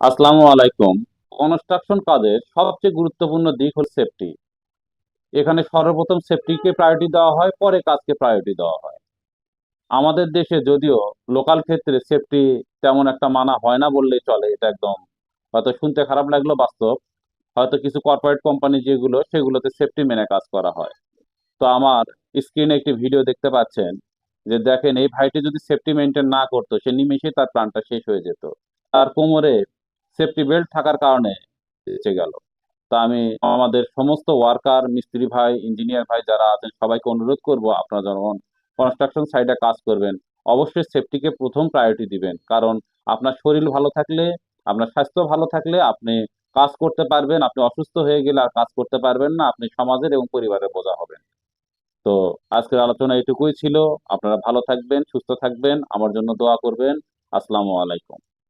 আসসালামু আলাইকুম। কনস্ট্রাকশন কাজের সবচেয়ে গুরুত্বপূর্ণ দিক হল সেফটি। এখানে সর্বপ্রথম সেফটিকে প্রায়োরিটি দেওয়া হয়, পরে কাজকে প্রায়োরিটি দেওয়া হয়। আমাদের দেশে যদিও লোকাল ক্ষেত্রে সেফটি তেমন একটা মানা হয় না বললেই চলে, এটা একদম হয়তো শুনতে খারাপ লাগলো বাস্তব। হয়তো কিছু কর্পোরেট কোম্পানি যেগুলো সেগুলোতে সেফটি মেনে কাজ করা হয়। তো আমার স্ক্রিনে একটি ভিডিও দেখতে পাচ্ছেন, যে দেখেন এই ভাইটি যদি সেফটি মেনটেন না করতো সে নিমেষে তার প্রাণটা শেষ হয়ে যেত। তার কোমরে সেফটি বেল্ট থাকার কারণে বেঁচে গেল। তা আমি আমাদের সমস্ত ওয়ার্কার, মিস্ত্রি ভাই, ইঞ্জিনিয়ার ভাই যারা আছেন সবাইকে অনুরোধ করব, আপনারা যখন কনস্ট্রাকশন সাইটে কাজ করবেন অবশ্যই সেফটিকে প্রথম প্রায়োরিটি দিবেন। কারণ আপনার শরীর ভালো থাকলে, আপনার স্বাস্থ্য ভালো থাকলে আপনি কাজ করতে পারবেন। আপনি অসুস্থ হয়ে গেলে আর কাজ করতে পারবেন না, আপনি সমাজের এবং পরিবারের বোঝা হবেন। তো আজকের আলোচনা এটুকুই ছিল। আপনারা ভালো থাকবেন, সুস্থ থাকবেন, আমার জন্য দোয়া করবেন। আসসালামু আলাইকুম।